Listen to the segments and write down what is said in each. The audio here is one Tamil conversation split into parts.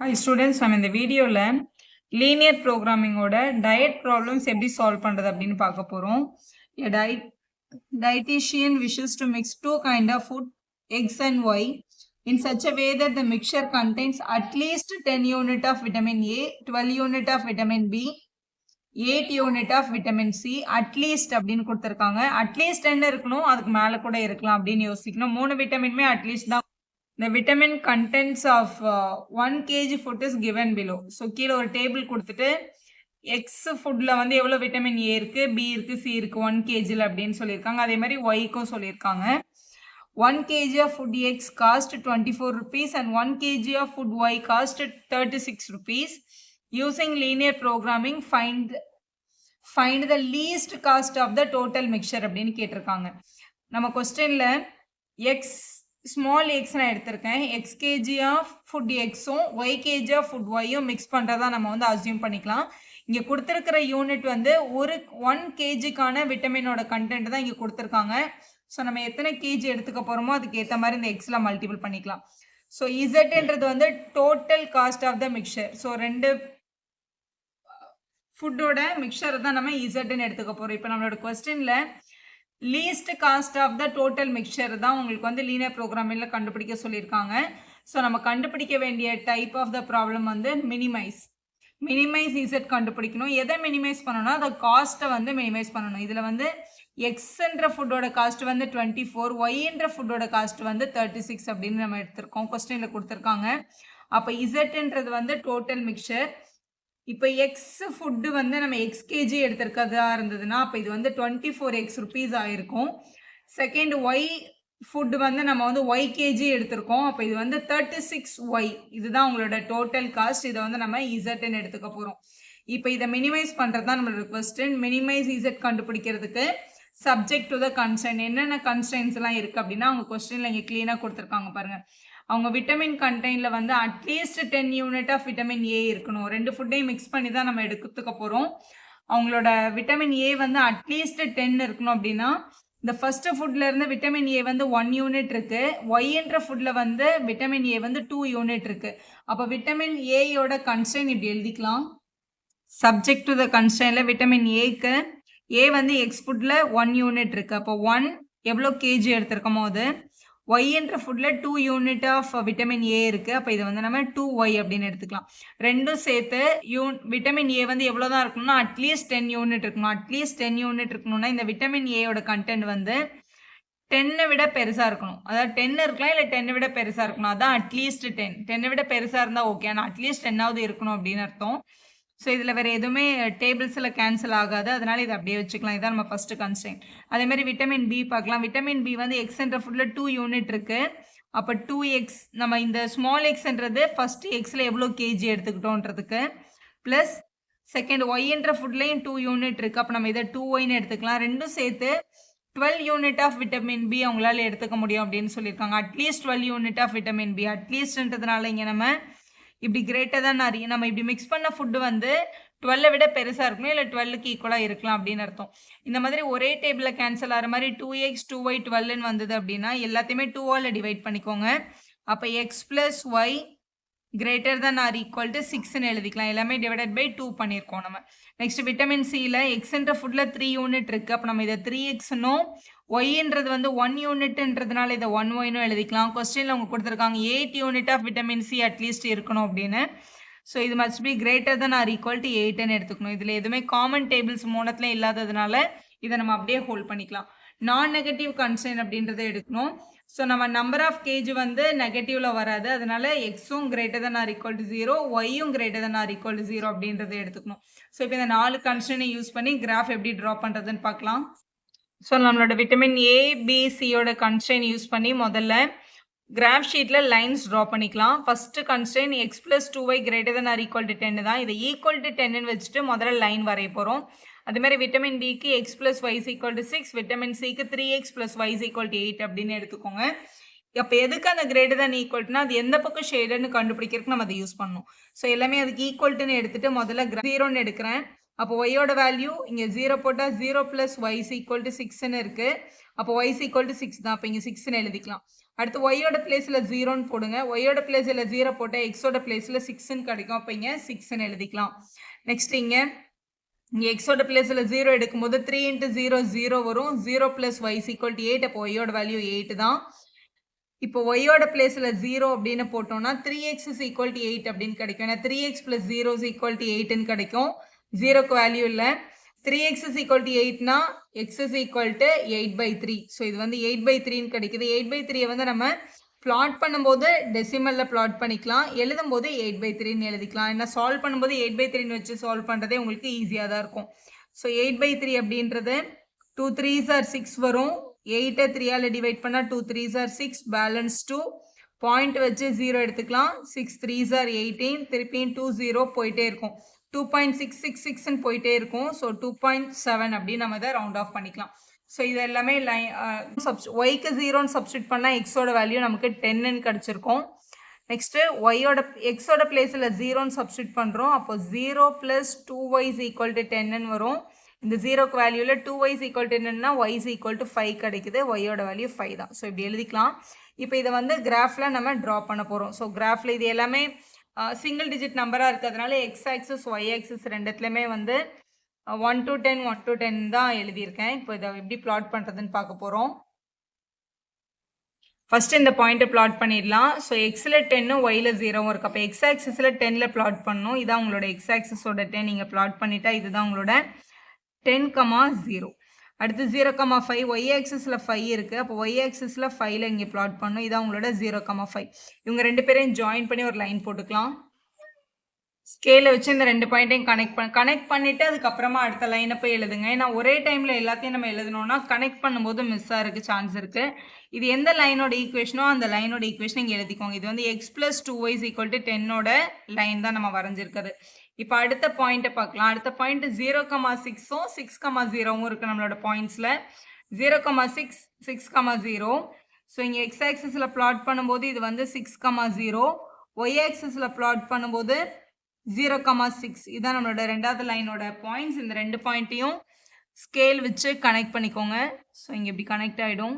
Hi students, நம்ம இந்த வீடியோல linear programming ஓட diet problems எப்படி solve பண்றது அப்படின்னு பார்க்க போறோம். A dietitian wishes to mix two kind of food, X and Y, in such a way that the mixture contains at least 10 unit of vitamin A, 12 unit of vitamin B, 8 unit of vitamin C, at least அப்படின்னு கொடுத்திருக்காங்க. At least என்ன இருக்கணும், அதுக்கு மேல கூட இருக்கலாம் அப்படின்னு யோசிக்கணும். 3 விட்டமின்மே at least தான். The vitamin contents of 1 kg food is given below. So கீழ ஒரு டேபிள் கொடுத்துட்டு X ஃபுட்ல வந்து எவ்வளவு விட்டமின் A இருக்கு, B இருக்கு, C இருக்கு 1 kgல அப்படின்னு சொல்லியிருக்காங்க. அதே மாதிரி Y க்கும் சொல்லியிருக்காங்க. 1 kg of food X cost 24 rupees and 1 kg of food Y cost 36 rupees. Using linear programming, find the least cost of the total mixture அப்படின்னு கேட்டிருக்காங்க. நம்ம கொஸ்டின்ல X ஸ்மால் எக்ஸ் நான் எடுத்திருக்கேன். எக்ஸ் கேஜி ஆஃப் ஃபுட் எக்ஸும் ஒய் கேஜி ஆஃப் ஃபுட் ஒய்யும் மிக்ஸ் பண்ணுறதா நம்ம வந்து அசியூம் பண்ணிக்கலாம். இங்கே கொடுத்துருக்கிற யூனிட் வந்து ஒரு 1 கேஜிக்கான விட்டமினோட கண்டென்ட் தான் இங்கே கொடுத்துருக்காங்க. ஸோ நம்ம எத்தனை கேஜி எடுத்துக்க போகிறோமோ அதுக்கு ஏற்ற மாதிரி இந்த எக்ஸில் மல்டிபிள் பண்ணிக்கலாம். ஸோ இசட்ன்றது வந்து total cost of the mixture. So 2 ஃபுட்டோட மிக்சரை தான் நம்ம இசட்ன்னு எடுத்துக்க போகிறோம். இப்போ நம்மளோட கொஸ்டினில் least cost of the total mixture தான் உங்களுக்கு வந்து லீனியர் ப்ரோக்ராமிங்ல கண்டுபிடிக்க சொல்லியிருக்காங்க. ஸோ நம்ம கண்டுபிடிக்க வேண்டிய டைப் ஆஃப் த ப்ராப்ளம் வந்து மினிமைஸ் இசட் கண்டுபிடிக்கணும். எதை மினிமைஸ் பண்ணணும்னா அந்த காஸ்ட்டை வந்து மினிமைஸ் பண்ணணும். இதில் வந்து எக்ஸ்ன்ற ஃபுட்டோட காஸ்ட் வந்து 24, ஒய்ன்ற ஃபுட்டோட காஸ்ட் வந்து 36 அப்படின்னு நம்ம எடுத்திருக்கோம். கொஸ்டினில் கொடுத்துருக்காங்க. அப்போ இசட்ன்றது வந்து டோட்டல் மிக்சர். இப்போ எக்ஸ் ஃபுட்டு வந்து நம்ம எக்ஸ் கேஜி எடுத்திருக்கிறதா இருந்ததுன்னா அப்போ இது வந்து 24x rupees ஆயிருக்கும். செகண்ட் ஒய் ஃபுட்டு வந்து நம்ம வந்து ஒய் கேஜி எடுத்திருக்கோம். அப்போ இது வந்து 36y. இதுதான் உங்களோட டோட்டல் காஸ்ட். இதை வந்து நம்ம இசட்ன்னு எடுத்துக்க போகிறோம். இப்போ இதை மினிமைஸ் பண்ணுறது தான் நம்மளோட கொஸ்டின். மினிமைஸ் இசட் கண்டுபிடிக்கிறதுக்கு சப்ஜெக்ட் டு த கன்ஸ்ட்ரெயின்ட் என்னென்ன கன்ஸ்ட்ரெயின்ஸ் எல்லாம் இருக்குது அப்படின்னா அவங்க கொஸ்டினில் இங்கே க்ளீனாக கொடுத்துருக்காங்க பாருங்கள். அவங்க விட்டமின் கண்டெய்னில் வந்து at least 10 unit of vitamin A இருக்கணும். 2 ஃபுட்டையும் மிக்ஸ் பண்ணி தான் நம்ம எடுத்துக்க போகிறோம். அவங்களோட விட்டமின் ஏ வந்து அட்லீஸ்ட் 10 இருக்கணும். அப்படின்னா இந்த ஃபர்ஸ்ட் ஃபுட்ல இருந்து விட்டமின் ஏ வந்து 1 யூனிட் இருக்கு. ஒய்ன்ற ஃபுட்ல வந்து விட்டமின் ஏ வந்து 2 யூனிட் இருக்கு. அப்போ விட்டமின் ஏயோட கன்ஸ்ட்ரெயின் இப்படி எழுதிக்கலாம். சப்ஜெக்ட் டு த கன்ஸ்ட்ரெயின்ல விட்டமின் ஏக்கு ஏ வந்து எக்ஸ் ஃபுட்ல 1 யூனிட் இருக்கு. அப்போ 1 எவ்வளோ கேஜி எடுத்திருக்கோமோ அது ஒய்ன்ற ஃபுட்ல 2 யூனிட் ஆஃப் விட்டமின் ஏ இருக்குது. அப்போ இதை வந்து நம்ம 2y அப்படின்னு எடுத்துக்கலாம். ரெண்டும் சேர்த்து விட்டமின் ஏ வந்து எவ்வளோ தான் இருக்கணும்னா அட்லீஸ்ட் 10 யூனிட் இருக்கணும். அட்லீஸ்ட் 10 யூனிட் இருக்கணும்னா இந்த விட்டமின் ஏயோட கண்டென்ட் வந்து 10 விட பெருசாக இருக்கணும். அதாவது 10 இருக்கலாம் இல்லை 10 விட பெருசாக இருக்கணும். அதான் அட்லீஸ்ட் 10 விட பெருசாக இருந்தால் ஓகே. ஆனால் அட்லீஸ்ட் 10ஆவது இருக்கணும் அப்படின்னு அர்த்தம். ஸோ இதில் வேறு எதுவுமே டேபிள்ஸில் கேன்சல் ஆகாது. அதனால் இதை அப்படியே வச்சுக்கலாம். இதான் நம்ம ஃபஸ்ட்டு கன்ஸ்ட்ரெயின்ட். அதேமாதிரி விட்டமின் பி பார்க்கலாம். விட்டமின் பி வந்து எக்ஸ்ன்ற ஃபுட்டில் 2 யூனிட் இருக்குது. அப்போ 2x நம்ம இந்த ஸ்மால் எக்ஸ்ன்றது ஃபஸ்ட்டு எக்ஸில் எவ்வளோ கேஜி எடுத்துக்கிட்டோன்றதுக்கு ப்ளஸ் செகண்ட் ஒய்ன்ற ஃபுட்லேயும் 2 யூனிட் இருக்குது. அப்போ நம்ம இதை 2yன்னு எடுத்துக்கலாம். ரெண்டும் சேர்த்து 12 யூனிட் ஆஃப் விட்டமின் பி அவங்களால எடுத்துக்க முடியும் அப்படின்னு சொல்லியிருக்காங்க. At least 12 unit of vitamin B. அட்லீஸ்ட்ன்றதுனால இங்கே நம்ம இப்படி கிரேட்டர் தான் நம்ம இப்படி மிக்ஸ் பண்ண ஃபுட்டு வந்து 12 விட பெருசாக இருக்கணும் இல்லை 12க்கு ஈக்குவலாக இருக்கலாம் அப்படின்னு அர்த்தம். இந்த மாதிரி ஒரே டேபிளில் கேன்சல் ஆகிற மாதிரி 2x 2y 12ன்னு வந்தது அப்படின்னா எல்லாத்தையுமே 2ஆல் டிவைட் பண்ணிக்கோங்க. அப்போ X plus Y greater than or equal to 6ன்னு எழுதிக்கலாம். எல்லாமே டிவைடட் பை 2 பண்ணியிருக்கோம் நம்ம. நெக்ஸ்ட் விட்டமின் சியில் எக்ஸ்ன்ற ஃபுட்டில் 3 யூனிட் இருக்குது. அப்போ நம்ம இதை 3xன்னும் ஒய்ன்றது வந்து 1 யூனிட்ன்றதுனால இதை 1yன்னு எழுதிக்கலாம். கொஸ்டினில் அவங்க கொடுத்துருக்காங்க 8 unit of vitamin C at least இருக்கணும் அப்படின்னு. ஸோ இது must be greater than or equal to 8ன்னு எடுத்துக்கணும். இதில் எதுவுமே காமன் டேபிள்ஸ் மூலத்தில் இல்லாததுனால இதை நம்ம அப்படியே ஹோல்ட் பண்ணிக்கலாம். நான் நெகட்டிவ் கன்ஸ்ட்ரெயின் அப்படின்றத எடுக்கணும். ஸோ நம்ம நம்பர் ஆஃப் கேஜ் வந்து நெகட்டிவ்ல வராது. அதனால எக்ஸும் greater than or equal to 0, ஒய்யும் greater than or equal to 0 அப்படின்றத எடுத்துக்கணும். ஸோ இப்போ இந்த 4 கன்ஸ்ட்ரெயினை யூஸ் பண்ணி கிராஃப் எப்படி ட்ரா பண்ணுறதுன்னு பார்க்கலாம். ஸோ நம்மளோட விட்டமின் ஏ பி சியோட கன்ஸ்ட்ரெயின் யூஸ் பண்ணி முதல்ல கிராஃப் ஷீட்டில் லைன்ஸ் ட்ரா பண்ணிக்கலாம். First constraint X plus 2y greater than or equal to 10 தான். இதை ஈக்குவல் டு 10ன்னு வச்சுட்டு முதல்ல லைன் வரைய போகிறோம். அதுமாதிரி விட்டமின் டிக்கு X plus Y equal to 6, vitamin சிக்கு 3x plus Y equal to 8 அப்படின்னு எடுத்துக்கோங்க. அப்போ எதுக்கு அந்த கிரேட்டர் தான் ஈக்குவல்ட்டுனா அது எந்த பக்கம் ஷேடுன்னு கண்டுபிடிக்கிறதுக்கு நம்ம அதை யூஸ் பண்ணணும். ஸோ எல்லாமே அதுக்கு ஈக்குவல்ட்டுன்னு எடுத்துகிட்டு முதல்ல 0ன்னு எடுக்கிறேன். அப்போ ஒய்யோட வேல்யூ இங்கே 0 போட்டால் 0 + y = 6ன்னு இருக்குது. அப்போ y = 6 தான். அப்போ இங்கே 6ன்னு எழுதிக்கலாம். அடுத்து ஒய்யோட பிளேஸில் 0ன்னு போடுங்க. ஒய்யோட பிளேஸில் 0 போட்டால் எக்ஸோட பிளேஸில் 6ன்னு கிடைக்கும். அப்போ இங்கே 6ன்னு எழுதிக்கலாம். நெக்ஸ்ட் இங்கே எக்ஸோட பிளேஸில் 0 எடுக்கும்போது 3 × 0 0 வரும். 0 + y = 8. அப்போ ஒய்யோட வேல்யூ 8 தான். இப்போ ஒய்யோட பிளேஸில் 0 அப்படின்னு போட்டோம்னா 3x = 8 அப்படின்னு கிடைக்கும். ஏன்னா 3x + 0 = 8ன்னு கிடைக்கும். 0க்கு வேல்யூ இல்லை. 3x = 8னா x = 8/3. ஸோ இது வந்து 8/3ன்னு கிடைக்குது. 8/3 வந்து நம்ம பிளாட் பண்ணும்போது டெசிமலில் பிளாட் பண்ணிக்கலாம். எழுதும்போது 8/3ன்னு எழுதிக்கலாம். ஏன்னா சால்வ் பண்ணும்போது 8/3ன்னு வச்சு சால்வ் பண்ணுறதே உங்களுக்கு ஈஸியாக தான் இருக்கும். ஸோ 8/3 அப்படின்றது 2 3s are 6 வரும். 8 3ஆல் டிவைட் பண்ணால் 2 3s are 6, பேலன்ஸ் 2. பாயிண்ட் வச்சு 0 எடுத்துக்கலாம். 6 3s are 18, திருப்பியும் 2 0 போயிட்டே இருக்கும். 2.666ன்னு போயிட்டே இருக்கும். ஸோ 2.7 அப்படின்னு நம்ம இதை ரவுண்ட் ஆஃப் பண்ணிக்கலாம். ஸோ இது எல்லாமே ஒய்க்கு 0ன்னு சப்ஸ்டியூட் பண்ணால் எக்ஸோட வேல்யூ நமக்கு 10ன்னு கிடச்சிருக்கும். நெக்ஸ்ட்டு எக்ஸோட பிளேஸில் 0ன்னு சப்ஸ்டியூட் பண்ணுறோம். அப்போ 0 + 2y = 10ன்னு வரும். இந்த 0க்கு வேல்யூவில் 2y = 10ன்னா y = 5 கிடைக்குது. ஒய்யோட வேல்யூ 5 தான். ஸோ இப்படி எழுதிக்கலாம். இப்போ இதை வந்து கிராஃபில் நம்ம ட்ரா பண்ண போகிறோம். ஸோ கிராஃபில் இது எல்லாமே சிங்கிள் டிஜிட் நம்பராக இருக்கிறதுனால எக்ஸ் ஆக்சிஸ் ஒய் ஆக்சிஸ் ரெண்டுத்துலேயுமே வந்து 1 to 10 1 to 10 தான் எழுதியிருக்கேன். இப்போ இதை எப்படி பிளாட் பண்ணுறதுன்னு பார்க்க போகிறோம். ஃபஸ்ட்டு இந்த பாயிண்ட்டை பிளாட் பண்ணிடலாம். ஸோ எக்ஸில் 10ம் ஒயில் 0வும் இருக்குது. அப்போ எக்ஸ் ஆக்சிஸில் 10ல் பிளாட் பண்ணணும். இதான் உங்களோட எக்ஸ் ஆக்சிஸோட 10 நீங்கள் பிளாட் பண்ணிட்டா இதுதான் உங்களோட 10,0. அடுத்து 0,5 ஒய் ஆக்சிஸில் 5 இருக்குது. அப்போ ஒய் ஆக்சிஸில் 5ல் இங்கே பிளாட் பண்ணணும். இதான் உங்களோட 0,5. இவங்க ரெண்டு பேரையும் ஜாயின் பண்ணி ஒரு லைன் போட்டுக்கலாம். ஸ்கேலை வச்சு இந்த ரெண்டு பாயிண்ட்டையும் கனெக்ட் பண்ணிவிட்டு அதுக்கப்புறமா அடுத்த லைனை போய் எழுதுங்க. ஏன்னா ஒரே டைமில் எல்லாத்தையும் நம்ம எழுதணும்னா கனெக்ட் பண்ணும்போது மிஸ் ஆகிறதுக்கு சான்ஸ் இருக்குது. இது எந்த லைனோட ஈக்குவேஷனோ அந்த லைனோட ஈக்குவேஷன் இங்கே எழுதிக்கோங்க. இது வந்து x + 2y = 10ஓட லைன் தான் நம்ம வரைஞ்சிருக்குது. இப்போ அடுத்த பாயிண்ட்டை பார்க்கலாம். அடுத்த பாயிண்ட் 0,6ம் 6,0வும் இருக்குது நம்மளோட பாயிண்ட்ஸில். 0,6 6,0. ஸோ இங்கே எக்ஸ் ஆக்சிஸில் பிளாட் பண்ணும்போது இது வந்து 6,0, ஒய் ஆக்சிஸில் பிளாட் பண்ணும்போது 0,6. இதான் நம்மளோட ரெண்டாவது லைனோட பாயிண்ட்ஸ். இந்த ரெண்டு பாயிண்ட்டையும் ஸ்கேல் வச்சு கனெக்ட் பண்ணிக்கோங்க. ஸோ இங்கே இப்படி கனெக்ட் ஆகிடும்.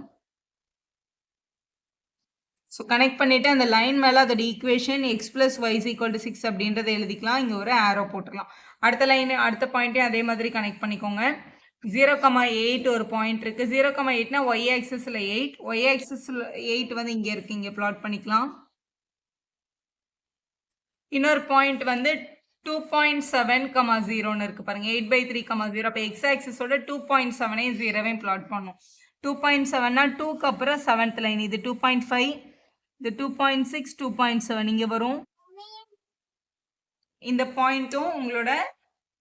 ஸோ கனெக்ட் பண்ணிவிட்டு அந்த லைன் மேலே அதோட ஈக்குவேஷன் x + y = 6 அப்படின்றத எழுதிக்கலாம். இங்கே ஒரு ஆரோ போட்டுக்கலாம். அடுத்த பாயிண்ட்டையும் அதே மாதிரி கனெக்ட் பண்ணிக்கோங்க. 0,8 ஒரு பாயிண்ட் இருக்குது. 0,8னா ஒய் ஆக்சிஸில் 8, ஒய் ஆக்சிஸில் 8 வந்து இங்கே இருக்குது. இங்கே பிளாட் பண்ணிக்கலாம். இன்னொரு பாயிண்ட் வந்து 2.7,0ன்னு இருக்குது பாருங்கள். 8/3,0. அப்போ எக்ஸ் ஆக்சிஸோட 2.7ஐயும் 0வையும் பிளாட் பண்ணும். 2.7னா 2க்கு அப்புறம் 7th லைன். இது 2.5, இது 2.6, 2.7 இங்கே வரும். இந்த பாயிண்ட்டும் உங்களோட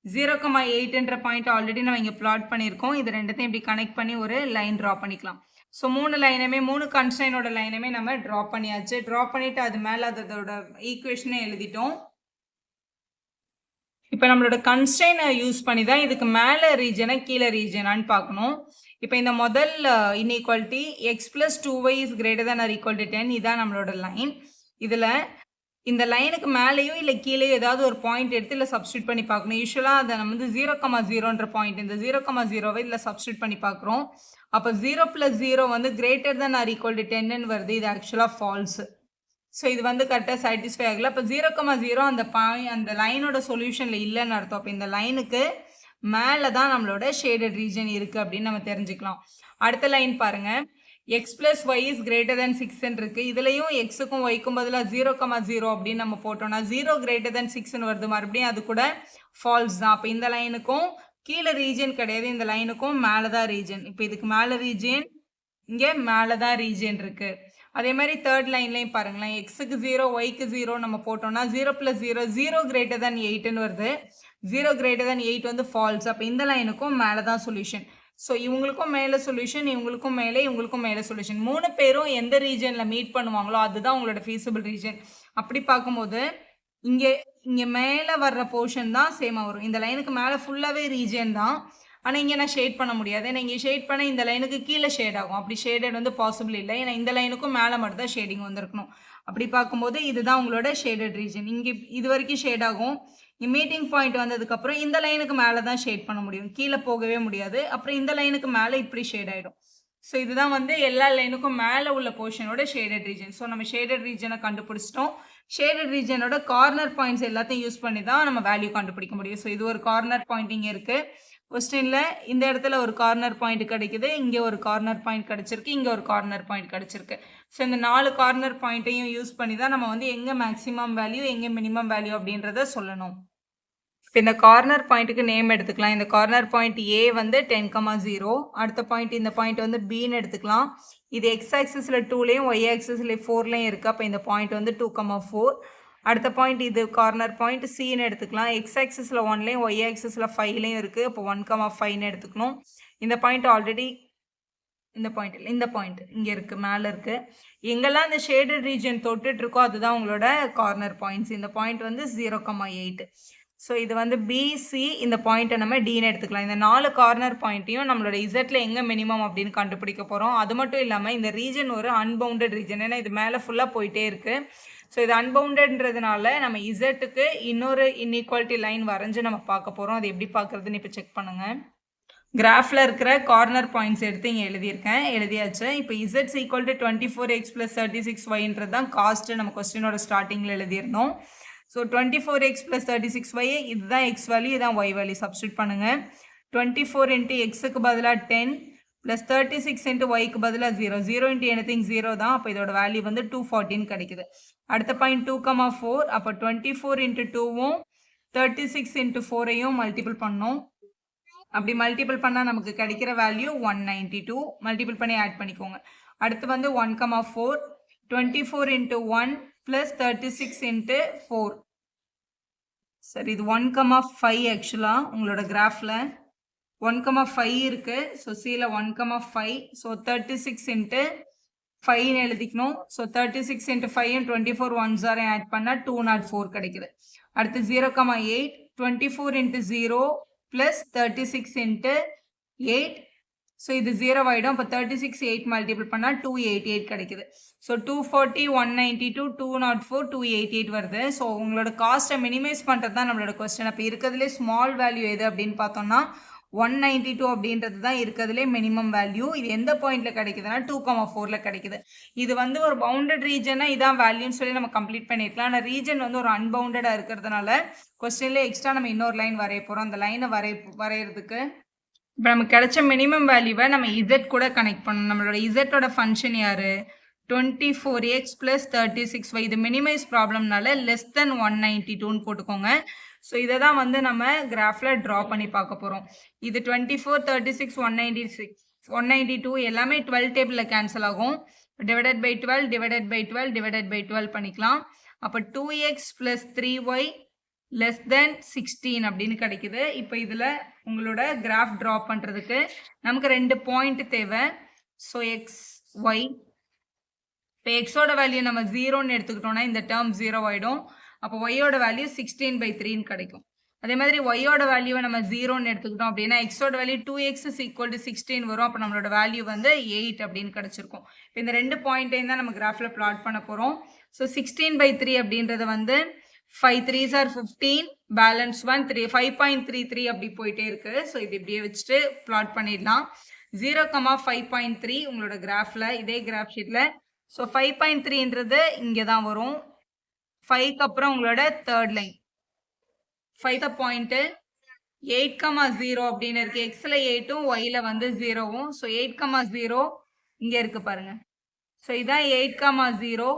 0,8ன்ற பாயிண்ட் ஆல்ரெடி நம்ம இங்கே பிளாட் பண்ணியிருக்கோம். இது ரெண்டுத்தையும் இப்படி கனெக்ட் பண்ணி ஒரு லைன் ட்ரா பண்ணிக்கலாம். ஸோ 3 கன்ஸ்ட்ரைனோட லைனுமே நம்ம ட்ரா பண்ணியாச்சு. ட்ரா பண்ணிவிட்டு அது மேலே அதோட ஈக்குவேஷனே எழுதிட்டோம். இப்போ நம்மளோட கன்ஸ்ட்ரைனை யூஸ் பண்ணி தான் இதுக்கு மேலே ரீஜனை கீழே ரீஜனான்னு பார்க்கணும். இப்போ இந்த முதல் இன்இக்வாலிட்டி x + 2y ≥ 10 இதான் நம்மளோட லைன். இதில் இந்த லைனுக்கு மேலேயும் இல்லை கீழேயும் ஏதாவது ஒரு பாயிண்ட் எடுத்து இல்லை சப்ஸ்டியூட் பண்ணி பார்க்கணும். யூஸ்வலாக அதை நம்ம வந்து 0,0ன்ற பாயிண்ட் இந்த 0,0வை இதில் சப்ஸ்டியூட் பண்ணி பார்க்குறோம். அப்போ 0 + 0 வந்து ≥ 10ன்னு வருது. இது ஆக்சுவலாக ஃபால்ஸு. ஸோ இது வந்து கரெக்டாக சாட்டிஸ்ஃபை ஆகலை. அப்போ 0,0 அந்த லைனோட சொல்யூஷனில் இல்லைன்னு அர்த்தம். அப்போ இந்த லைனுக்கு மேலே தான் நம்மளோட ஷேடட் ரீஜன் இருக்குது அப்படின்னு நம்ம தெரிஞ்சுக்கலாம். அடுத்த லைன் பாருங்கள். x + y > 6ன்னு இருக்குது. இதுலேயும் எக்ஸுக்கும் ஒய்க்கும் பதிலாக 0,0 அப்படின்னு நம்ம போட்டோம்னா 0 > 6ன்னு வருது. மறுபடியும் அது கூட ஃபால்ஸ் தான். அப்போ இந்த லைனுக்கும் கீழே ரீஜன் கிடையாது, இந்த லைனுக்கும் மேலே தான் ரீஜன். இப்போ இதுக்கு மேலே ரீஜன், இங்கே மேலே தான் ரீஜன் இருக்குது. அதே மாதிரி தேர்ட் லைன்லையும் பாருங்களேன். எக்ஸுக்கு 0 ஒய்க்கு 0 நம்ம போட்டோம்னா 0 + 0 0 > 8ன்னு வருது. 0 > 8 வந்து ஃபால்ஸ். அப்போ இந்த லைனுக்கும் மேலே தான் சொல்யூஷன். ஸோ இவங்களுக்கும் மேலே சொல்யூஷன், இவங்களுக்கும் மேலே சொல்யூஷன். 3 பேரும் எந்த ரீஜனில் மீட் பண்ணுவாங்களோ அதுதான் உங்களோட ஃபீஸிபிள் ரீஜன். அப்படி பார்க்கும்போது இங்கே மேலே வர்ற போர்ஷன் தான் சேமாக வரும். இந்த லைனுக்கு மேலே ஃபுல்லாகவே ரீஜன் தான். ஆனால் இங்கே நான் ஷேட் பண்ண முடியாது. ஏன்னா இங்கே ஷேட் பண்ண இந்த லைனுக்கு கீழே ஷேட் ஆகும். அப்படி ஷேடட் வந்து பாசிபிள் இல்லை. ஏன்னா இந்த லைனுக்கும் மேலே மட்டும் தான் ஷேடிங் வந்துருக்கணும். அப்படி பார்க்கும்போது இதுதான் உங்களோட ஷேடட் ரீஜன். இங்கே இது வரைக்கும் ஷேட் ஆகும். மீட்டிங் பாயிண்ட் வந்ததுக்கப்புறம் இந்த லைனுக்கு மேலே தான் ஷேட் பண்ண முடியும், கீழே போகவே முடியாது. அப்புறம் இந்த லைனுக்கு மேலே இப்படி ஷேட் ஆகிடும். ஸோ இதுதான் வந்து எல்லா லைனுக்கும் மேலே உள்ள போர்ஷனோட ஷேடட் ரீஜன். ஸோ நம்ம ஷேடட் ரீஜனை கண்டுபிடிச்சிட்டோம். ஷேடட் ரீஜனோட கார்னர் பாயிண்ட்ஸ் எல்லாத்தையும் யூஸ் பண்ணி தான் நம்ம வேல்யூ கண்டுபிடிக்க முடியும். ஸோ இது ஒரு கார்னர் பாயிண்டிங் இருக்குது. கொஸ்டினில் இந்த இடத்துல ஒரு கார்னர் பாயிண்ட் கிடைக்குது, இங்கே ஒரு கார்னர் பாயிண்ட் கிடச்சிருக்கு, இங்கே ஒரு கார்னர் பாயிண்ட் கிடச்சிருக்கு. ஸோ இந்த 4 கார்னர் பாயிண்ட்டையும் யூஸ் பண்ணி தான் நம்ம வந்து எங்கே மேக்ஸிமம் வேல்யூ எங்கே மினிமம் வேல்யூ அப்படின்றத சொல்லணும். இப்போ இந்த கார்னர் பாயிண்ட்டுக்கு நேம் எடுத்துக்கலாம். இந்த கார்னர் பாயிண்ட் ஏ வந்து 10,0. அடுத்த பாயிண்ட் இந்த பாயிண்ட் வந்து பின்னு எடுத்துக்கலாம். இது எக்ஸ் ஆக்சிஸில் 2லேயும் ஒய் ஆக்சிஸில் 4லேயும் இருக்குது. அப்போ இந்த பாயிண்ட் வந்து 2,4. அடுத்த பாயிண்ட் இது கார்னர் பாயிண்ட் சின்னு எடுத்துக்கலாம். எக்ஸ் ஆக்சிஸில் 1லேயும் ஒய் ஆக்சிஸில் 5லேயும் இருக்குது. அப்போ 1,5ன்னு எடுத்துக்கணும். இந்த பாயிண்ட் ஆல்ரெடி இந்த பாயிண்ட் இங்கே இருக்குது, மேலே இருக்குது. எங்கெல்லாம் இந்த ஷேடட் ரீஜன் தொட்டுட்டு இருக்கோ அதுதான் உங்களோட கார்னர் பாயிண்ட்ஸ். இந்த பாயிண்ட் வந்து 0,8. ஸோ இது வந்து பிசி. இந்த பாயிண்ட்டை நம்ம டின்னு எடுத்துக்கலாம். இந்த 4 கார்னர் பாயிண்ட்டையும் நம்மளோட இசட்டில் எங்கே மினிமம் அப்படின்னு கண்டுபிடிக்க போகிறோம். அது மட்டும் இல்லாமல் இந்த ரீஜன் ஒரு அன்பவுண்டட் ரீஜன், ஏன்னா இது மேலே ஃபுல்லாக போயிட்டே இருக்குது. ஸோ இது அன்பவுண்டட்ன்றதுனால நம்ம இசட்டுக்கு இன்னொரு இன்இக்வாலிட்டி லைன் வரைஞ்சி நம்ம பார்க்க போகிறோம். அது எப்படி பார்க்குறதுன்னு இப்போ செக் பண்ணுங்கள். கிராஃபில் இருக்கிற கார்னர் பாயிண்ட்ஸ் எடுத்து இங்கே எழுதியாச்சு. இப்போ இசட்ஸ் ஈக்குவல் டு 24x + 36yன்றது தான் காஸ்ட்டு நம்ம கொஸ்டினோட ஸ்டார்டிங்கில் எழுதியிருந்தோம். ஸோ 24x + 36y இதுதான் எக்ஸ் வேல்யூ, இதுதான் ஒய் வேல்யூ. சப்ஸ்டியூட் பண்ணுங்கள். 24 × எக்ஸுக்கு பதிலாக 10 + 36 × ஒய்க்கு பதிலாக 0. 0 × anything 0 தான். அப்போ இதோட வேல்யூ வந்து 214 கிடைக்குது. அடுத்த பாயிண்ட் 2,4. அப்போ 24 × 2வும் 36 × 4ஐயும் மல்டிபிள் பண்ணோம். அப்படி மல்டிபிள் பண்ணால் நமக்கு கிடைக்கிற வேல்யூ 192. மல்டிபிள் பண்ணி ஆட் பண்ணிக்கோங்க. அடுத்து வந்து 1,4. 24 × 1 + 36 × 4. சரி, இது 1,5 ஆக்சுவலாக உங்களோட கிராஃபில் 1,5 இருக்குது. ஸோ சியில் 1,5. ஸோ 36 × 5ன்னு எழுதிக்கணும். ஸோ 36 × 5 24 1s ஆட் பண்ணால் 204 கிடைக்குது. அடுத்து 0,8. 24 × 0 + 36 × 8. ஸோ இது 0 ஆகிடும். அப்போ 36 8 மல்டிபிள் பண்ணால் 288 கிடைக்குது. ஸோ 240 192 204 288 வருது. ஸோ உங்களோட காஸ்ட்டை மினிமைஸ் பண்ணுறது தான் நம்மளோட கொஸ்டின். அப்போ இருக்கிறதுலே ஸ்மால் வேல்யூ எது அப்படின்னு பார்த்தோம்னா 192 அப்படின்றது தான் இருக்கிறதுலே மினிமம் வேல்யூ. இது எந்த பாயிண்ட்டில் கிடைக்குதுன்னா 2,4ல் கிடைக்குது. இது வந்து ஒரு பவுண்டட் ரீஜனாக இதான் வேல்யூன்னு சொல்லி நம்ம கம்ப்ளீட் பண்ணியிருக்கலாம். ஆனால் ரீஜன் வந்து ஒரு அன்பவுண்டடாக இருக்கிறதுனால கொஸ்டினில் எக்ஸ்ட்ரா நம்ம இன்னொரு லைன் வரைய போகிறோம். அந்த லைனை வரைகிறதுக்கு இப்போ நமக்கு கிடைச்ச மினிமம் வேல்யூவை நம்ம இசட் கூட கனெக்ட் பண்ணணும். நம்மளோட இசட்டோட ஃபங்க்ஷன் யார்? 24x + 36y. இது மினிமைஸ் ப்ராப்ளம்னால <192ன்னு போட்டுக்கோங்க. ஸோ இதை தான் வந்து நம்ம கிராஃபில் ட்ரா பண்ணி பார்க்க போகிறோம். இது 24 36 192 எல்லாமே 12 டேபிளில் கேன்சல் ஆகும். /12 பண்ணிக்கலாம். அப்போ 2x + 3y < 16 அப்படின்னு கிடைக்குது. இப்போ இதில் உங்களோட கிராஃப் ட்ரா பண்ணுறதுக்கு நமக்கு 2 பாயிண்ட் தேவை. So X Y. இப்போ எக்ஸோட வேல்யூ நம்ம 0ன்னு எடுத்துக்கிட்டோம்னா இந்த டேர்ம் 0 ஆகிடும். அப்போ ஒய்யோட வேல்யூ 16/3ன்னு கிடைக்கும். அதே மாதிரி ஒய்யோட வேல்யூவை நம்ம 0ன்னு எடுத்துக்கிட்டோம் அப்படின்னா எக்ஸோட வேல்யூ 2x = 16 வரும். அப்போ நம்மளோட வேல்யூ வந்து 8 அப்படின்னு கிடச்சிருக்கும். இப்போ இந்த 2 பாயிண்ட்டையும் தான் நம்ம கிராஃபில் பிளாட் பண்ண போகிறோம். ஸோ 16/3 அப்படின்றது வந்து 5 3s are 15, பேலன்ஸ் 1 3 5.33 அப்படி போயிட்டே இருக்கு. ஸோ இது இப்படியே வச்சுட்டு பிளாட் பண்ணிடலாம். 0,5.3 உங்களோட கிராஃபில் இதே கிராஃப் ஷீட்டில். ஸோ 5.3ன்றது இங்கே தான் வரும். 5க்கு அப்புறம் உங்களோட தேர்ட் லைன் 5th பாயிண்ட்டு 8,0 அப்படின்னு இருக்குது. எக்ஸில் 8ம் ஒயில் வந்து 0வும். ஸோ 8,0 இங்கே இருக்குது பாருங்கள். ஸோ இதான் 8,0.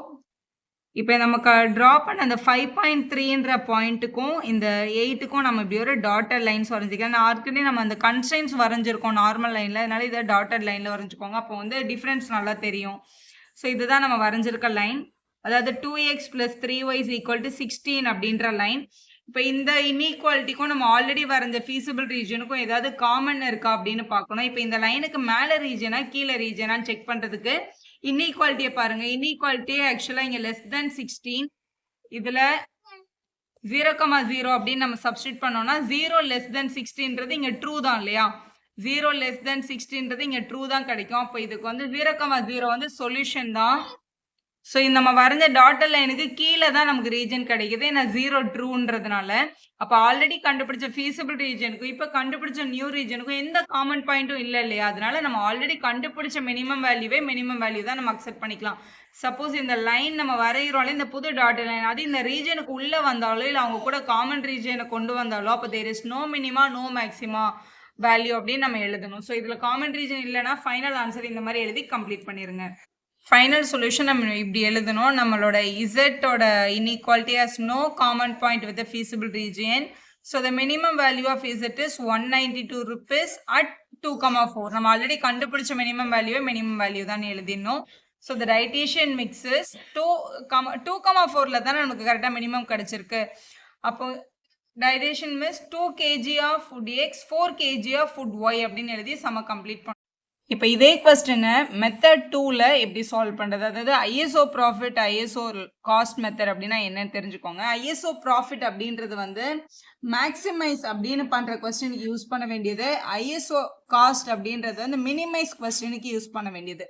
இப்போ நமக்கு ட்ரா பண்ண அந்த 5.3ன்ற பாயிண்ட்டுக்கும் இந்த 8க்கும் நம்ம இப்படி ஒரு டாட்டட் லைன்ஸ் வரைஞ்சிக்கலாம். நான் ஆல்ரெடி நம்ம அந்த கன்ஸ்ட்ரெயின்ஸ் வரைஞ்சிருக்கோம் நார்மல் லைனில், அதனால இதை டாட்டட் லைனில் வரைஞ்சிக்கோங்க. அப்போ வந்து டிஃப்ரென்ஸ் நல்லா தெரியும். ஸோ இதுதான் நம்ம வரைஞ்சிருக்க லைன். அதாவது 2x + 3y = 16 அப்படின்ற லைன். இப்போ இந்த இன்இக்வாலிட்டிக்கும் நம்ம ஆல்ரெடி வரைஞ்ச ஃபீஸிபிள் ரீஜனுக்கும் ஏதாவது காமன் இருக்கா அப்படின்னு பார்க்கணும். இப்போ இந்த லைனுக்கு மேலே ரீஜனா கீழே ரீஜனான்னு செக் பண்ணுறதுக்கு இன்இக்வாலிட்டியை பாருங்கள். இன்இக்வாலிட்டியே ஆக்சுவலாக இங்கே <16. இதில் 0,0 அப்படின்னு நம்ம சப்ஸ்டியூட் பண்ணோம்னா 0 <16ன்றது இங்கே ட்ரூ தான் இல்லையா? 0 <16ன்றது இங்கே ட்ரூ தான் கிடைக்கும். அப்போ இதுக்கு வந்து 0,0 வந்து சொல்யூஷன் தான். ஸோ நம்ம வரைஞ்ச டாட்டர் லைனுக்கு கீழே தான் நமக்கு ரீஜன் கிடைக்குது. ஏன்னா 0 ட்ரூன்றதுனால. அப்போ ஆல்ரெடி கண்டுபிடிச்ச ஃபீஸிபிள் ரீஜனுக்கும் இப்போ கண்டுபிடிச்ச நியூ ரீஜனுக்கும் எந்த காமன் பாயிண்ட்டும் இல்லை இல்லையா? அதனால நம்ம ஆல்ரெடி கண்டுபிடிச்ச மினிமம் வேல்யூ தான் நம்ம அக்செப்ட் பண்ணிக்கலாம். சப்போஸ் இந்த லைன் நம்ம வரைகிறோம்ல, இந்த புது டாட்டர் லைன் அது இந்த ரீஜனுக்கு உள்ளே வந்தாலோ இல்லை அவங்க கூட காமன் ரீஜனை கொண்டு வந்தாலோ அப்போ there is no minima no maxima value அப்படின்னு நம்ம எழுதணும். ஸோ இதில் காமன் ரீஜன் இல்லைன்னா ஃபைனல் ஆன்சர் இந்த மாதிரி எழுதி கம்ப்ளீட் பண்ணிடுங்க. ஃபைனல் சொல்யூஷன் நம்ம இப்படி எழுதணும். நம்மளோட இசட்டோட inequality has no common point with feasible region. So the minimum value of z is 192 rupees at 2,4. நம்ம ஆல்ரெடி கண்டுபிடிச்ச மினிமம் வேல்யூ தான் எழுதினோம். So the dietitian mix is 2,4ல தான் நமக்கு கரெக்டாக மினிமம் கிடைச்சிருக்கு. அப்போ dietitian mix 2 kg of food x 4 kg of food y அப்படின்னு எழுதி சம கம்ப்ளீட் பண்ணோம். இப்போ இதே கொஸ்டினை மெத்தட் 2ல் எப்படி சால்வ் பண்ணுறது, அதாவது ISO profit ISO cost method அப்படின்னா என்னன்னு தெரிஞ்சுக்கோங்க. ஐஎஸ்ஓ ப்ராஃபிட் அப்படின்றது வந்து மேக்ஸிமைஸ் அப்படின்னு பண்ணுற கொஸ்டினுக்கு யூஸ் பண்ண வேண்டியது. ஐஎஸ்ஓ காஸ்ட் அப்படின்றது வந்து மினிமைஸ் கொஸ்டினுக்கு யூஸ் பண்ண வேண்டியது.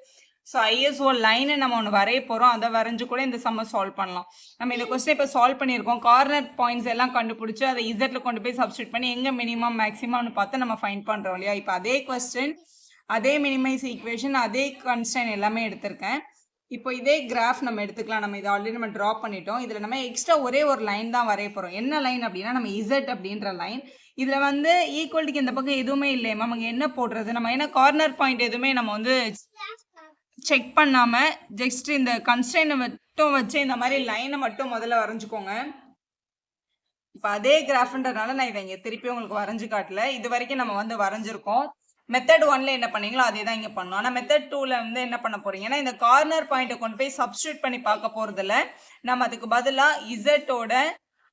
ஸோ ஐஎஸ்ஓ லைனை நம்ம ஒன்று வரைய போகிறோம், அதை வரைஞ்சு கூட இந்த சம்ம சால்வ் பண்ணலாம். நம்ம இந்த கொஸ்டின் இப்போ சால்வ் பண்ணியிருக்கோம். கார்னர் பாயிண்ட்ஸ் எல்லாம் கண்டுபிடிச்சி அதை இசட்டில் கொண்டு போய் சப்ஸ்டியூட் பண்ணி எங்கே மினிமம் மேக்ஸிமம்னு பார்த்து நம்ம ஃபைண்ட் பண்ணுறோம் இல்லையா? இப்போ அதே கொஸ்டின், அதே மினிமைஸ் ஈக்குவேஷன், அதே கன்ஸ்டன்ட் எல்லாமே எடுத்திருக்கேன். இப்போ இதே கிராஃப் நம்ம எடுத்துக்கலாம். நம்ம இதை ஆல்ரெடி நம்ம ட்ரா பண்ணிட்டோம். இதில் நம்ம எக்ஸ்ட்ரா ஒரே ஒரு லைன் தான் வரைய போகிறோம். என்ன லைன் அப்படின்னா நம்ம இசட் அப்படின்ற லைன். இதில் வந்து ஈக்குவல்ட்டிக்கு இந்த பக்கம் எதுவுமே இல்லையே, நமக்கு என்ன போடுறது? நம்ம என்ன கார்னர் பாயிண்ட் எதுவுமே நம்ம வந்து செக் பண்ணாமல் ஜஸ்ட் இந்த கன்ஸ்டன்ட் மட்டும் வச்சு இந்த மாதிரி லைனை மட்டும் முதல்ல வரைஞ்சிக்கோங்க. இப்போ அதே கிராஃப்ன்றதுனால நான் இதை இங்கே திருப்பி உங்களுக்கு வரைஞ்சி காட்டல. இது வரைக்கும் நம்ம வந்து வரைஞ்சிருக்கோம். மெத்தட் 1ல என்ன பண்ணீங்களோ அதே தான் இங்கே பண்ணணும். ஆனால் மெத்தட் 2ல வந்து என்ன பண்ண போறீங்கன்னா இந்த கார்னர் பாயிண்ட்டை கொண்டு போய் சப்ஸ்டியூட் பண்ணி பார்க்க போகிறதில்ல. நம்ம அதுக்கு பதிலாக இசட்டோட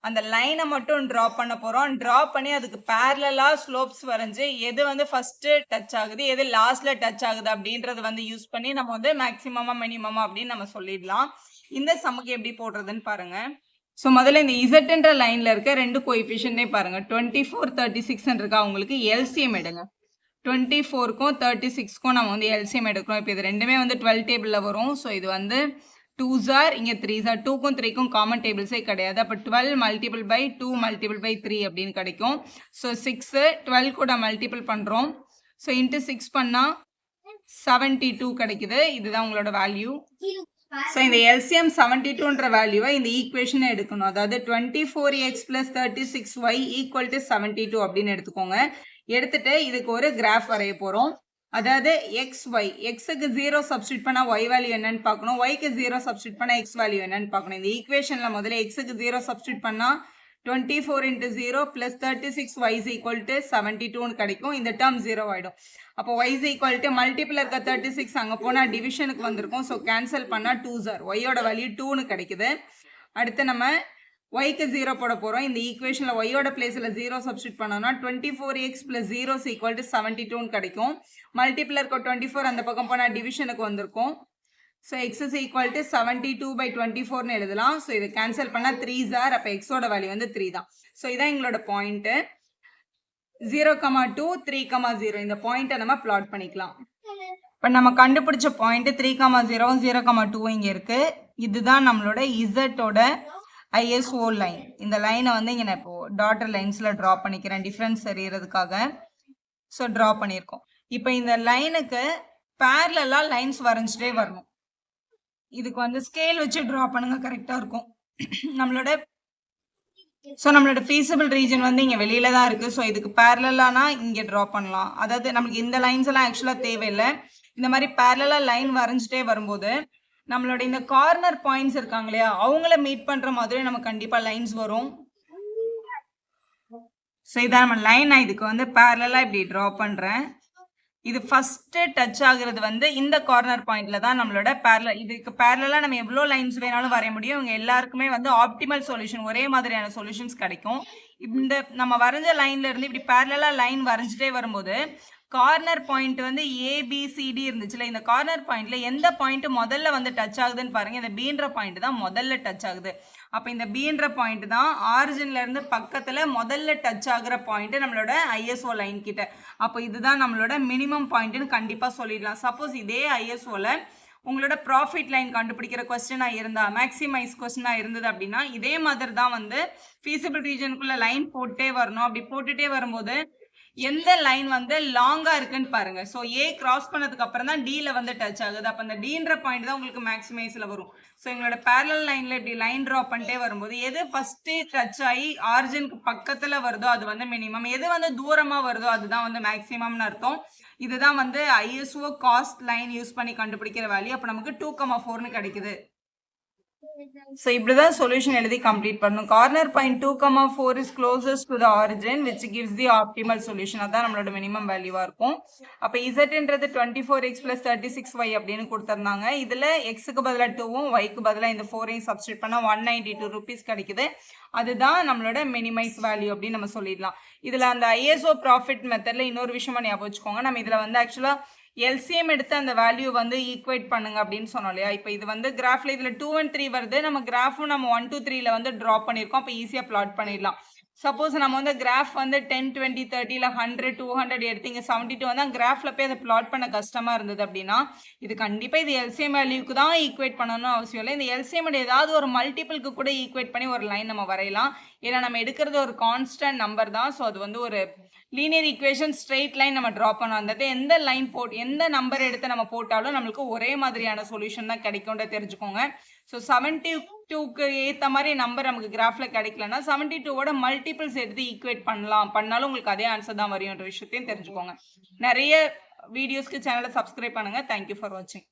அந்த லைனை மட்டும் ட்ரா பண்ண போகிறோம். ட்ரா பண்ணி அதுக்கு பேரலாக ஸ்லோப்ஸ் வரைஞ்சி எது வந்து ஃபஸ்ட்டு டச் ஆகுது எது லாஸ்ட்டில் டச் ஆகுது அப்படின்றது வந்து யூஸ் பண்ணி நம்ம வந்து மேக்ஸிமமாக மினிமமாக அப்படின்னு நம்ம சொல்லிடலாம். இந்த சம்முக்கு எப்படி போடுறதுன்னு பாருங்கள். ஸோ முதல்ல இந்த இசட்ன்ற லைனில் இருக்க ரெண்டு கோஎஃபிஷியன்ட்டே பாருங்கள். 24, 36 இருக்கா, உங்களுக்கு எல்சிஎம் எடுங்க. 24க்கும் 36க்கும் நம்ம வந்து எல்சிஎம் எடுக்கிறோம். இப்போ இது ரெண்டுமே வந்து 12 டேபிளில் வரும். ஸோ இது வந்து 2s are இங்கே 3s are. 2க்கும் 3க்கும் காமன் டேபிள்ஸே கிடையாது. அப்போ 12 மல்டிபிள் பை 2 மல்டிபிள் பை 3 அப்படின்னு கிடைக்கும். ஸோ 6 12 கூட மல்டிபிள் பண்ணுறோம். ஸோ இன்ட்டு 6 பண்ணால் 72 கிடைக்குது. இதுதான் உங்களோட வேல்யூ. ஸோ இந்த எல்சிஎம் 72ன்ற வேல்யூவை இந்த ஈக்குவேஷனை எடுக்கணும். அதாவது 24x + 36y = 72 அப்படின்னு எடுத்துக்கோங்க. எடுத்துட்டு இதுக்கு ஒரு கிராஃப் வரைய போகிறோம். அதாவது xy, எக்ஸுக்கு 0 சப்ஸ்டியூட் பண்ணால் y வேல்யூ என்னன்னு பார்க்கணும், yக்கு 0 சப்ஸ்டியூட் பண்ணால் x வேல்யூ என்னன்னு பார்க்கணும். இந்த ஈக்குவேஷனில் முதல்ல எக்ஸுக்கு 0 சப்ஸ்டியூட் பண்ணால் 24 × 0 + 36y = 72ன்னு கிடைக்கும். இந்த டேர்ம் 0 ஆகிடும். அப்போ y = மல்டிபிள் இருக்க 36 அங்கே போனால் டிவிஷனுக்கு வந்திருக்கும். ஸோ கேன்சல் பண்ணால் 2s are. yயோட வேல்யூ 2ன்னு கிடைக்குது. அடுத்து நம்ம yக்கு 0 போட போகிறோம். இந்த ஈக்குவேஷனில் yயோட பிளேஸில் 0 சப்ஸ்டியூட் பண்ணோம்னா 24x + 0 = 72ன்னு கிடைக்கும். மல்டிபிள் இருக்க 24 அந்த பக்கம் போனால் டிவிஷனுக்கு வந்திருக்கும். So x is equal to 72/24ன்னு எழுதலாம். ஸோ இது கேன்சல் பண்ணால் 3s are. அப்போ எக்ஸோட வேல்யூ வந்து 3 தான். ஸோ இதான் எங்களோட பாயிண்ட்டு. 0,2 3,0 இந்த பாயிண்ட்டை நம்ம பிளாட் பண்ணிக்கலாம். இப்போ நம்ம கண்டுபிடிச்ச பாயிண்ட்டு 3,0 0,2 இங்கே இருக்குது. இதுதான் நம்மளோட இசட்டோட ஐஎஸ்ஓ லைன். இந்த லைனை வந்து இங்கே நான் இப்போது டாட்டர் லைன்ஸில் ட்ரா பண்ணிக்கிறேன் டிஃப்ரென்ஸ் தெரியறதுக்காக. ஸோ ட்ரா பண்ணியிருக்கோம். இப்போ இந்த லைனுக்கு பேரலாக லைன்ஸ் வரைஞ்சிட்டே வரணும். இதுக்கு வந்து ஸ்கேல் வச்சு ட்ரா பண்ணுங்க, கரெக்டாக இருக்கும். நம்மளோட ஃபீஸிபிள் ரீஜன் வந்து இங்கே வெளியில தான் இருக்குது. ஸோ இதுக்கு பேரலானா இங்கே ட்ரா பண்ணலாம். அதாவது நமக்கு இந்த லைன்ஸ் எல்லாம் ஆக்சுவலாக தேவையில்லை. இந்த மாதிரி பேரலாக லைன் வரைஞ்சிட்டே வரும்போது நம்மளோட இந்த கார்னர் பாயிண்ட்ஸ் இருக்காங்க இல்லையா, அவங்கள மீட் பண்ணுற மாதிரி நம்ம கண்டிப்பாக லைன்ஸ் வரும். ஸோ இதான் நம்ம லைன். நான் இதுக்கு வந்து பேரலாக இப்படி ட்ரா பண்ணுறேன். இது ஃபஸ்ட்டு டச் ஆகுறது வந்து இந்த கார்னர் பாயிண்டில் தான் நம்மளோட இதுக்கு பேரலாக நம்ம எவ்வளோ லைன்ஸ் வேணாலும் வரைய முடியும். இவங்க எல்லாருக்குமே வந்து ஆப்டிமல் சொல்யூஷன், ஒரே மாதிரியான சொல்யூஷன்ஸ் கிடைக்கும். இந்த நம்ம வரைஞ்ச லைன்ல இருந்து இப்படி பேரலாக லைன் வரைஞ்சிட்டே வரும்போது கார்னர் பாயிண்ட் வந்து ஏபிசிடி இருந்துச்சுல, இந்த கார்னர் பாயிண்ட்ல எந்த பாயிண்ட் முதல்ல வந்து டச் ஆகுதுன்னு பாருங்க. இந்த பீன்ற பாயிண்ட் தான் முதல்ல டச் ஆகுது. அப்போ இந்த பீன்ற பாயிண்ட் தான் ஆரிஜின்ல இருந்து பக்கத்துல முதல்ல டச் ஆகுற பாயிண்ட் நம்மளோட ஐஎஸ்ஓ லைன் கிட்ட. அப்போ இதுதான் நம்மளோட மினிமம் பாயிண்ட்னு கண்டிப்பா சொல்லிடலாம். சப்போஸ் இதே ஐஎஸ்ஓல உங்களோட ப்ராஃபிட் லைன் கண்டுபிடிக்கிற கொஸ்டினாக இருந்தால் மேக்ஸிமைஸ் கொஸ்டினாக இருந்தது அப்படின்னா இதே மாதிரி தான் வந்து ஃபீஸிபிள் ரீஜனுக்குள்ளே லைன் போட்டே வரணும். அப்படி போட்டுகிட்டே வரும்போது எந்த லைன் வந்து லாங்கா இருக்குன்னு பாருங்க. ஸோ ஏ கிராஸ் பண்ணதுக்கு அப்புறம் தான் டில வந்து டச் ஆகுது. அப்போ அந்த டீன்ற பாயிண்ட் தான் உங்களுக்கு மேக்ஸிமைஸ்ல வரும். ஸோ எங்களோட பேரலல் லைன்ல இப்படி லைன் ட்ரா பண்ணிட்டே வரும்போது எது ஃபர்ஸ்ட் டச் ஆகி ஆரிஜினுக்கு பக்கத்துல வருதோ அது வந்து மினிமம், எது வந்து தூரமா வருதோ அதுதான் வந்து மேக்ஸிமம்னு அர்த்தம். இதுதான் வந்து ஐஎஸ்ஓ காஸ்ட் லைன் யூஸ் பண்ணி கண்டுபிடிக்கிற வேல்யூ. அப்போ நமக்கு 2,4ன்னு கிடைக்குது. So இப்படிதான் சொல்யூஷன் எழுதி கம்ப்ளீட் பண்ணணும். Corner point 2,4 is closest to the origin which gives the optimal solution. அதான் நம்மளோட மினிமம் வேல்யூவா இருக்கும். அப்போ இசட்ன்றது 24x + 36y அப்படின்னு கொடுத்துருந்தாங்க. இதுல எக்ஸுக்கு பதிலாக 2வும் ஒய்க்கு பதிலாக இந்த 4ஐயும் சப்ஸ்டியூட் பண்ணால் 192 rupees கிடைக்குது. அதுதான் நம்மளோட மினிமைஸ் வேல்யூ அப்படின்னு நம்ம சொல்லிடலாம். இதுல அந்த ஐஎஸ்ஓ ப்ராஃபிட் மெத்தட்ல இன்னொரு விஷயமா ஞாபகம் வச்சுக்கோங்க. நம்ம இதுல வந்து ஆக்சுவலா எல்சிஎம் எடுத்து அந்த வேல்யூ வந்து ஈக்குவேட் பண்ணுங்க அப்படின்னு சொன்னோம் இல்லையா. இப்போ இது வந்து கிராஃப்ல இதுல 2 and 3 வருது. நம்ம கிராஃபும் நம்ம 1 to 3ல வந்து ட்ரா பண்ணியிருக்கோம். அப்போ ஈஸியாக பிளாட் பண்ணிடலாம். சப்போஸ் நம்ம வந்து கிராஃப் வந்து 10, 20, 30 இல்லை 100, 200 எடுத்தீங்க 72 வந்தால் கிராஃபில் போய் அதை பிளாட் பண்ண கஷ்டமாக இருந்தது அப்படின்னா இது கண்டிப்பாக இது எல்சிஎம் வேல்யூக்கு தான் ஈக்குவேட் பண்ணணும்னு அவசியம் இல்லை. இந்த எல்சிஎம் ஏதாவது ஒரு மல்டிபிளுக்கு கூட ஈக்குவேட் பண்ணி ஒரு லைன் நம்ம வரையலாம். ஏன்னா நம்ம எடுக்கிறது ஒரு கான்ஸ்டன்ட் நம்பர் தான். ஸோ அது வந்து ஒரு லீனியர் ஈக்குவேஷன் ஸ்ட்ரெயிட் லைன் நம்ம ட்ரா பண்ணோம். அந்த எந்த லைன் எந்த நம்பர் எடுத்து நம்ம போட்டாலும் நம்மளுக்கு ஒரே மாதிரியான சொல்யூஷன் தான் கிடைக்கும்னு தெரிஞ்சுக்கோங்க. ஸோ 72க்கு ஏற்ற மாதிரி நம்பர் நமக்கு கிராஃப்ல கிடைக்கலன்னா 72வோட மல்டிபிள்ஸ் எடுத்து ஈக்குவேட் பண்ணாலும் உங்களுக்கு அதே ஆன்சர் தான் வரும்ன்ற விஷயத்தையும் தெரிஞ்சுக்கோங்க. நிறைய வீடியோஸ்க்கு சேனலை சப்ஸ்கிரைப் பண்ணுங்க. தேங்க்யூ ஃபார் வாட்சிங்.